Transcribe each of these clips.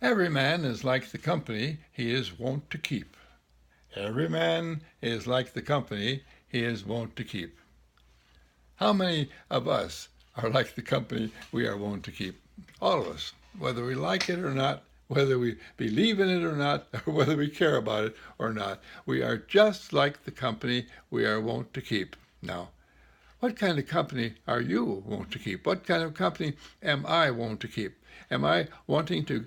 Every man is like the company he is wont to keep. Every man is like the company he is wont to keep. How many of us are like the company we are wont to keep? All of us, whether we like it or not, whether we believe in it or not, or whether we care about it or not. We are just like the company we are wont to keep. Now, what kind of company are you wont to keep? What kind of company am I wont to keep? Am I wanting to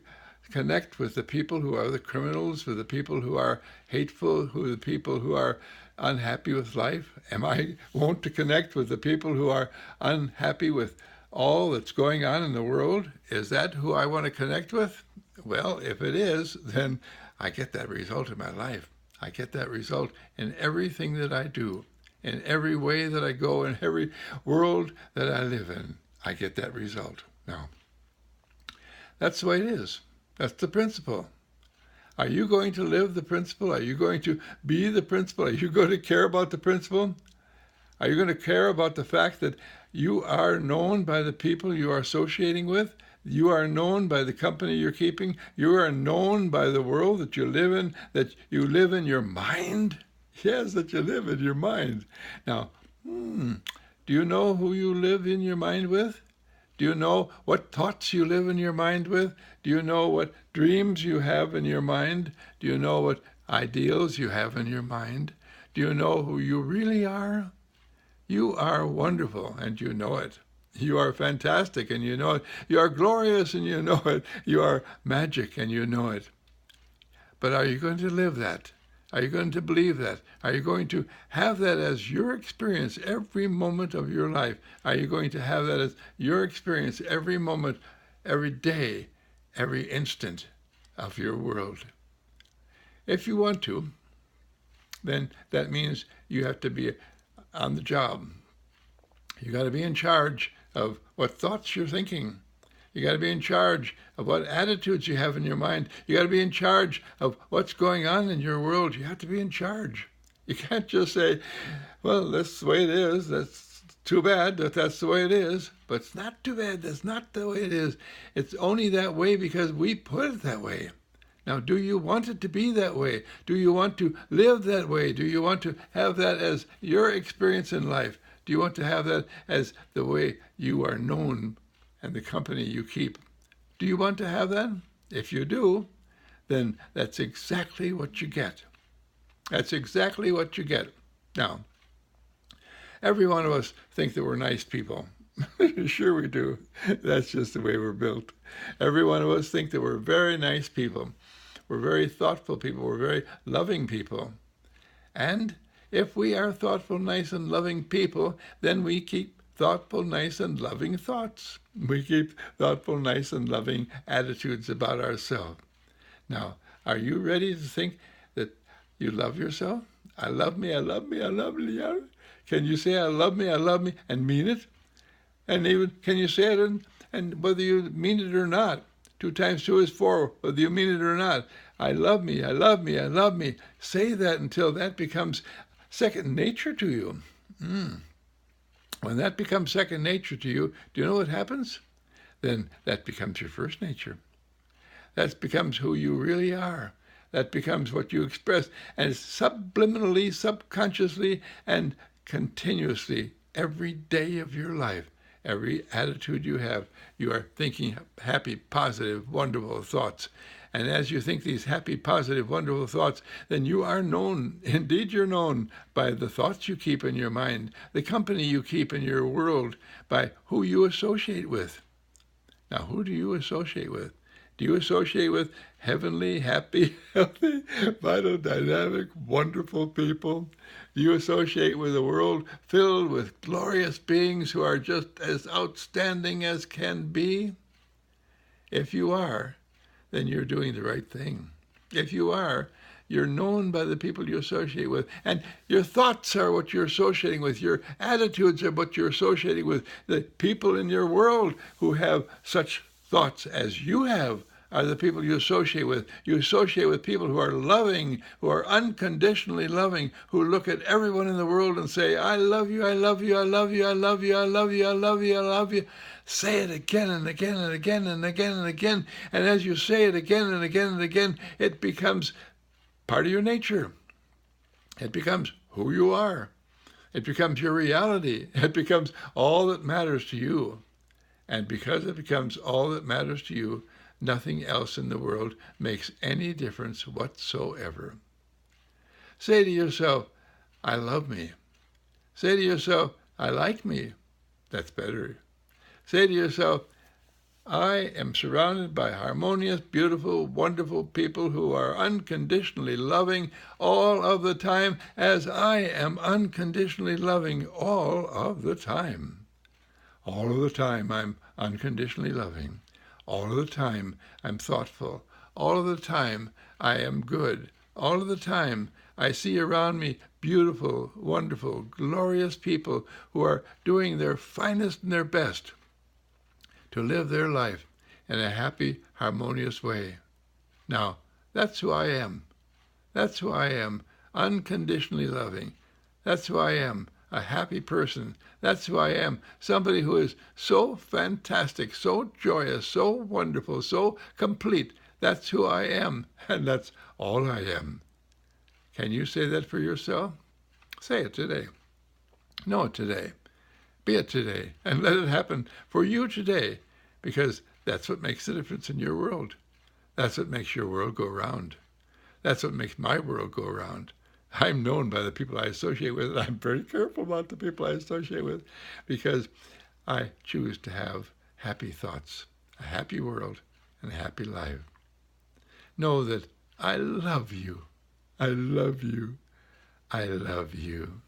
connect with the people who are the criminals, with the people who are hateful, who are the people who are unhappy with life? Am I wont to connect with the people who are unhappy with all that's going on in the world? Is that who I want to connect with? Well, if it is, then I get that result in my life. I get that result in everything that I do, in every way that I go, in every world that I live in. I get that result. Now, that's the way it is. That's the principle. Are you going to live the principle? Are you going to be the principle? Are you going to care about the principle? Are you going to care about the fact that you are known by the people you are associating with? You are known by the company you're keeping. You are known by the world that you live in, that you live in your mind. Yes, that you live in your mind. Now, do you know who you live in your mind with? Do you know what thoughts you live in your mind with? Do you know what dreams you have in your mind? Do you know what ideals you have in your mind? Do you know who you really are? You are wonderful, and you know it. You are fantastic, and you know it. You are glorious, and you know it. You are magic, and you know it. But are you going to live that? Are you going to believe that? Are you going to have that as your experience every moment of your life? Are you going to have that as your experience every moment, every day, every instant of your world? If you want to, then that means you have to be on the job. You got to be in charge of what thoughts you're thinking. You got to be in charge of what attitudes you have in your mind. You got to be in charge of what's going on in your world. You have to be in charge. You can't just say, well, that's the way it is. That's too bad that that's the way it is. But it's not too bad. That's not the way it is. It's only that way because we put it that way. Now, do you want it to be that way? Do you want to live that way? Do you want to have that as your experience in life? Do you want to have that as the way you are known and the company you keep? Do you want to have that? If you do, then that's exactly what you get. That's exactly what you get. Now, every one of us think that we're nice people. Sure we do. That's just the way we're built. Every one of us think that we're very nice people. We're very thoughtful people. We're very loving people. And if we are thoughtful, nice, and loving people, then we keep thoughtful, nice, and loving thoughts. We keep thoughtful, nice, and loving attitudes about ourselves. Now, are you ready to think that you love yourself? I love me, I love me, I love me. Can you say I love me, and mean it? And even, can you say it and whether you mean it or not? 2 times 2 is 4, whether you mean it or not. I love me, I love me, I love me. Say that until that becomes second nature to you. When that becomes second nature to you, do you know what happens? Then that becomes your first nature. That becomes who you really are. That becomes what you express. And subliminally, subconsciously, and continuously, every day of your life, every attitude you have, you are thinking happy, positive, wonderful thoughts. And as you think these happy, positive, wonderful thoughts, then you are known. Indeed, you're known by the thoughts you keep in your mind, the company you keep in your world, by who you associate with. Now, who do you associate with? Do you associate with heavenly, happy, healthy, vital, dynamic, wonderful people? Do you associate with a world filled with glorious beings who are just as outstanding as can be? If you are, then you're doing the right thing. If you are, you're known by the people you associate with. And your thoughts are what you're associating with. Your attitudes are what you're associating with. The people in your world who have such thoughts as you have are the people you associate with. You associate with people who are loving, who are unconditionally loving, who look at everyone in the world and say, I love you, I love you, I love you, I love you, I love you, I love you, I love you. Say it again and again and again and again and again. And as you say it again and again and again, it becomes part of your nature. It becomes who you are. It becomes your reality. It becomes all that matters to you. And because it becomes all that matters to you, nothing else in the world makes any difference whatsoever. Say to yourself, I love me. Say to yourself, I like me. That's better. Say to yourself, I am surrounded by harmonious, beautiful, wonderful people who are unconditionally loving all of the time, as I am unconditionally loving all of the time. All of the time I'm unconditionally loving. All of the time I'm thoughtful. All of the time I am good. All of the time I see around me beautiful, wonderful, glorious people who are doing their finest and their best to live their life in a happy, harmonious way. Now, that's who I am. That's who I am, unconditionally loving. That's who I am, a happy person. That's who I am, somebody who is so fantastic, so joyous, so wonderful, so complete. That's who I am, and that's all I am. Can you say that for yourself? Say it today. Know it today. Be it today, and let it happen for you today, because that's what makes the difference in your world. That's what makes your world go round. That's what makes my world go round. I'm known by the people I associate with, and I'm very careful about the people I associate with, because I choose to have happy thoughts, a happy world, and a happy life. Know that I love you. I love you. I love you.